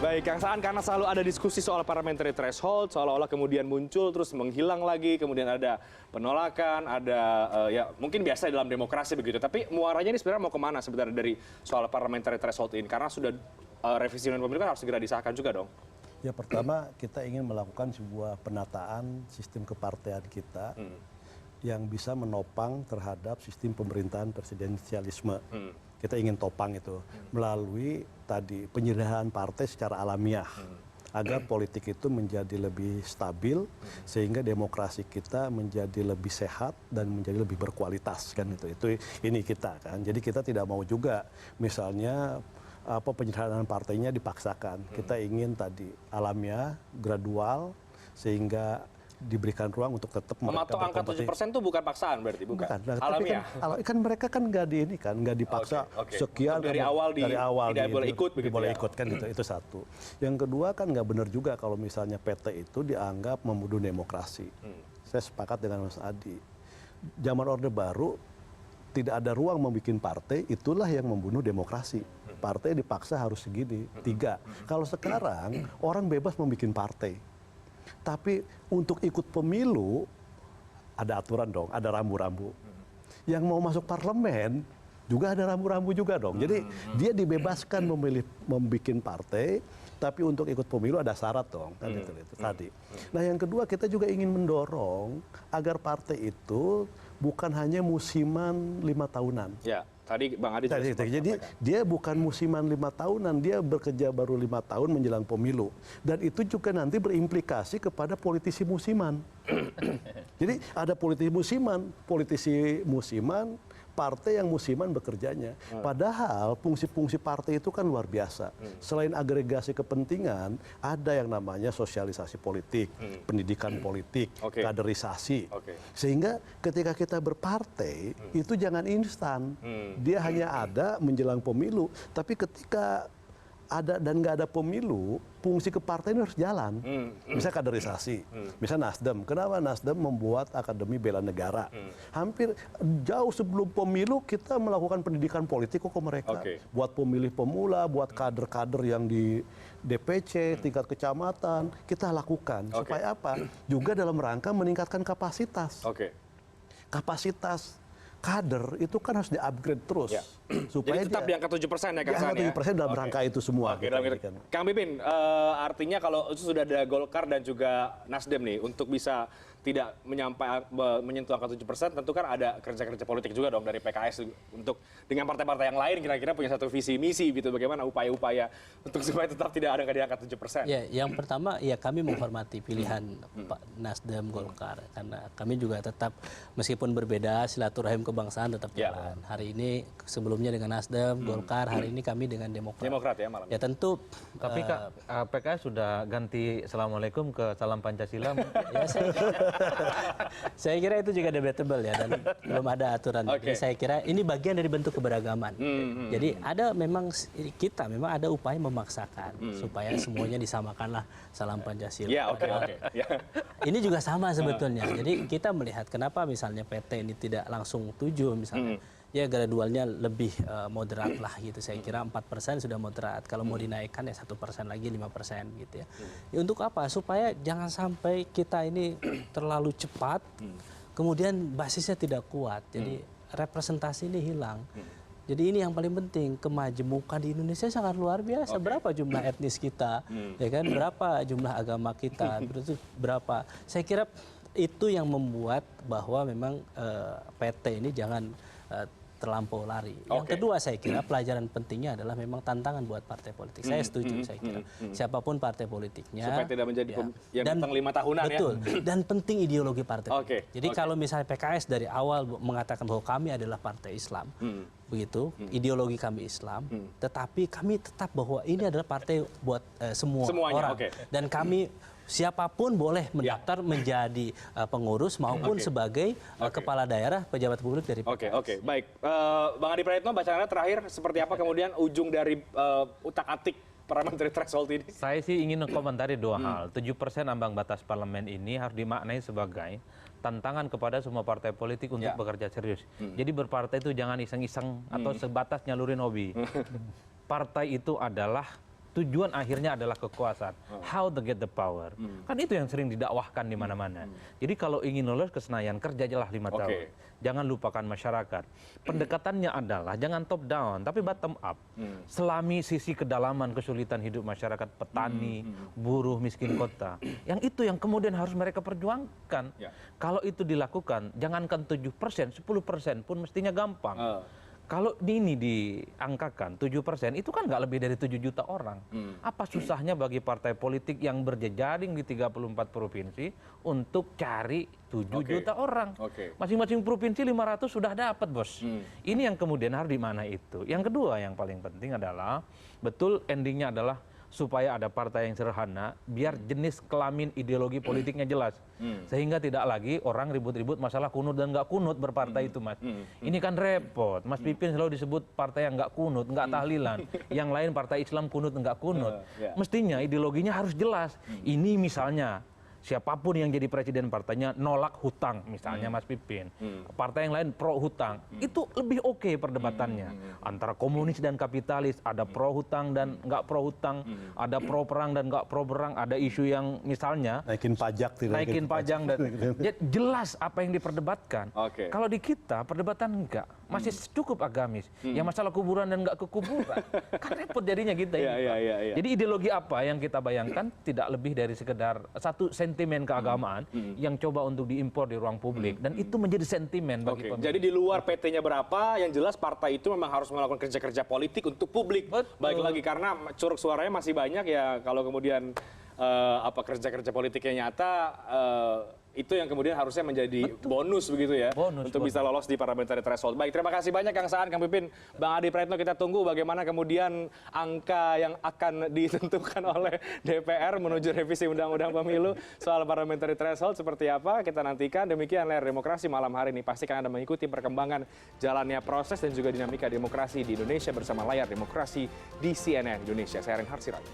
Baik, Kang Saan, karena selalu ada diskusi soal parliamentary threshold, seolah-olah kemudian muncul terus menghilang lagi, kemudian ada penolakan, ada ya mungkin biasa dalam demokrasi begitu. Tapi muaranya ini sebenarnya mau kemana sebenarnya dari soal parliamentary threshold ini? Karena sudah revisi undang-undang pemilu kan harus segera disahkan juga dong. Ya pertama kita ingin melakukan sebuah penataan sistem kepartean kita yang bisa menopang terhadap sistem pemerintahan presidensialisme. Kita ingin topang itu melalui tadi penyederhanaan partai secara alamiah agar politik itu menjadi lebih stabil sehingga demokrasi kita menjadi lebih sehat dan menjadi lebih berkualitas kan itu ini kita kan. Jadi kita tidak mau juga misalnya penyederhanaan partainya dipaksakan. Kita ingin tadi alamiah, gradual sehingga diberikan ruang untuk tetap mematok angka 7% itu bukan paksaan berarti, bukan? Alamiah. Kan mereka kan nggak dipaksa sekian dari awal tidak boleh ikut begitu. Boleh ikut kan itu satu. Yang kedua kan nggak benar juga kalau misalnya PT itu dianggap membunuh demokrasi. Saya sepakat dengan Mas Adi. Zaman Orde Baru tidak ada ruang membuat partai, itulah yang membunuh demokrasi. Partai dipaksa harus segini, 3. Kalau sekarang orang bebas membuat partai. Tapi untuk ikut pemilu ada aturan dong, ada rambu-rambu. Yang mau masuk parlemen juga ada rambu-rambu juga dong. Jadi dia dibebaskan membuat partai, tapi untuk ikut pemilu ada syarat dong. Kan itu tadi. Nah yang kedua kita juga ingin mendorong agar partai itu bukan hanya musiman 5 tahunan. Ya. Tadi Bang Adi jadi dia bukan musiman 5 tahunan, dia bekerja baru 5 tahun menjelang pemilu. Dan itu juga nanti berimplikasi kepada politisi musiman. Jadi ada politisi musiman, partai yang musiman bekerjanya. Padahal fungsi-fungsi partai itu kan luar biasa. Selain agregasi kepentingan, ada yang namanya sosialisasi politik, pendidikan politik, kaderisasi. Sehingga ketika kita berpartai, itu jangan instan. Dia hanya ada menjelang pemilu, tapi ketika ada dan nggak ada pemilu, fungsi kepartaian harus jalan. Misalnya kaderisasi, misalnya Nasdem. Kenapa Nasdem membuat Akademi Bela Negara? Hampir jauh sebelum pemilu kita melakukan pendidikan politik ke mereka. Buat pemilih pemula, buat kader-kader yang di DPC, tingkat kecamatan, kita lakukan. Supaya apa? Juga dalam rangka meningkatkan kapasitas. Kapasitas kader itu kan harus di-upgrade terus. Supaya jadi tetap di angka 7% ya Kang Saan ya? 7% dalam rangka itu semua. Kang Pipin, artinya kalau itu sudah ada Golkar dan juga Nasdem nih, untuk bisa tidak menyentuh angka 7%, tentu kan ada kerja-kerja politik juga dong dari PKS untuk dengan partai-partai yang lain kira-kira punya satu visi misi gitu, bagaimana upaya-upaya untuk supaya tetap tidak ada di angka 7%. Ya, yang pertama ya kami menghormati pilihan Pak Nasdem, Golkar, karena kami juga tetap meskipun berbeda silaturahim kebangsaan tetap jalan. Hari ini sebelumnya dengan Nasdem, Golkar, hari ini kami dengan Demokrat. Demokrat ya malam. Ya tentu. Tapi PKS sudah ganti Assalamualaikum ke Salam Pancasila. Ya, saya kira itu juga debatable ya, dan belum ada aturan. Jadi saya kira ini bagian dari bentuk keberagaman. Jadi ada memang ada upaya memaksakan supaya semuanya disamakanlah Salam Pancasila. Ini juga sama sebetulnya. Jadi kita melihat kenapa misalnya PT ini tidak langsung 7 misalnya. Ya gradualnya lebih moderat lah gitu. Saya kira 4% sudah moderat. Kalau mau dinaikkan ya 1% lagi 5% gitu ya. Ya untuk apa? Supaya jangan sampai kita ini terlalu cepat, kemudian basisnya tidak kuat. Jadi representasi ini hilang. Jadi ini yang paling penting, kemajemukan di Indonesia sangat luar biasa. Berapa jumlah etnis kita, ya kan? Berapa jumlah agama kita, berapa? Saya kira itu yang membuat bahwa memang PT ini jangan terlampau lari. Yang kedua saya kira pelajaran pentingnya adalah memang tantangan buat partai politik. Saya setuju saya kira. Siapapun partai politiknya. Supaya tidak menjadi yang datang 5 tahunan ya. Betul. Dan penting ideologi partai politik. Jadi kalau misalnya PKS dari awal mengatakan bahwa kami adalah partai Islam. Begitu, ideologi kami Islam. Tetapi kami tetap bahwa ini adalah partai buat semuanya, orang. Dan kami siapapun boleh mendaftar menjadi pengurus maupun sebagai kepala daerah, pejabat publik dari PKS. Baik. Bang Adi Praetno, bacaannya terakhir seperti apa kemudian ujung dari utak-atik parliamentary threshold ini? Saya sih ingin mengomentari 2 hal. 7% ambang batas parlemen ini harus dimaknai sebagai tantangan kepada semua partai politik untuk bekerja serius. Jadi berpartai itu jangan iseng-iseng atau sebatas nyalurin hobi. Partai itu adalah tujuan akhirnya adalah kekuasaan. How to get the power. Kan itu yang sering didakwahkan di mana-mana. Jadi kalau ingin lolos ke Senayan, kerjalah 5 tahun. Jangan lupakan masyarakat. Pendekatannya adalah jangan top down, tapi bottom up. Selami sisi kedalaman kesulitan hidup masyarakat, petani, buruh, miskin kota. Yang itu yang kemudian harus mereka perjuangkan. Kalau itu dilakukan, jangankan 7%, 10% pun mestinya gampang. Kalau ini diangkakan 7%, itu kan nggak lebih dari 7 juta orang. Apa susahnya bagi partai politik yang berjejaring di 34 provinsi untuk cari 7 juta orang? Masing-masing provinsi 500 sudah dapat, bos. Ini yang kemudian harus dimana itu. Yang kedua yang paling penting adalah, betul endingnya adalah supaya ada partai yang sederhana, biar jenis kelamin ideologi politiknya jelas. Sehingga tidak lagi orang ribut-ribut masalah kunut dan nggak kunut berpartai itu, Mas. Ini kan repot. Mas Pipin selalu disebut partai yang nggak kunut, nggak tahlilan. Yang lain partai Islam kunut, nggak kunut. Mestinya ideologinya harus jelas. Ini misalnya, siapapun yang jadi presiden partainya nolak hutang, misalnya Mas Pipin. Partai yang lain pro hutang. Itu lebih oke perdebatannya. Antara komunis dan kapitalis, ada pro hutang dan nggak pro hutang, ada pro perang dan nggak pro perang, ada isu yang misalnya naikin pajak, naikin pajak dan jelas apa yang diperdebatkan. Kalau di kita perdebatan enggak, masih cukup agamis. Ya masalah kuburan dan nggak ke kuburan, kan repot jadinya kita. Jadi ideologi apa yang kita bayangkan tidak lebih dari sekedar satu sentimen keagamaan yang coba untuk diimpor di ruang publik, dan itu menjadi sentimen bagi pemilih. Jadi di luar PT-nya berapa, yang jelas partai itu memang harus melakukan kerja-kerja politik untuk publik. Baik lagi karena curug suaranya masih banyak ya, kalau kemudian kerja-kerja politiknya nyata, itu yang kemudian harusnya menjadi bonus begitu ya, untuk bisa lolos di parliamentary threshold. Baik, terima kasih banyak Kang Saan, Kang Pipin, Bang Adi Praetno. Kita tunggu bagaimana kemudian angka yang akan ditentukan oleh DPR menuju revisi Undang-Undang Pemilu soal parliamentary threshold seperti apa. Kita nantikan. Demikian layar demokrasi malam hari ini. Pastikan Anda mengikuti perkembangan jalannya proses dan juga dinamika demokrasi di Indonesia bersama layar demokrasi di CNN Indonesia. Saya Reinhard Sirage.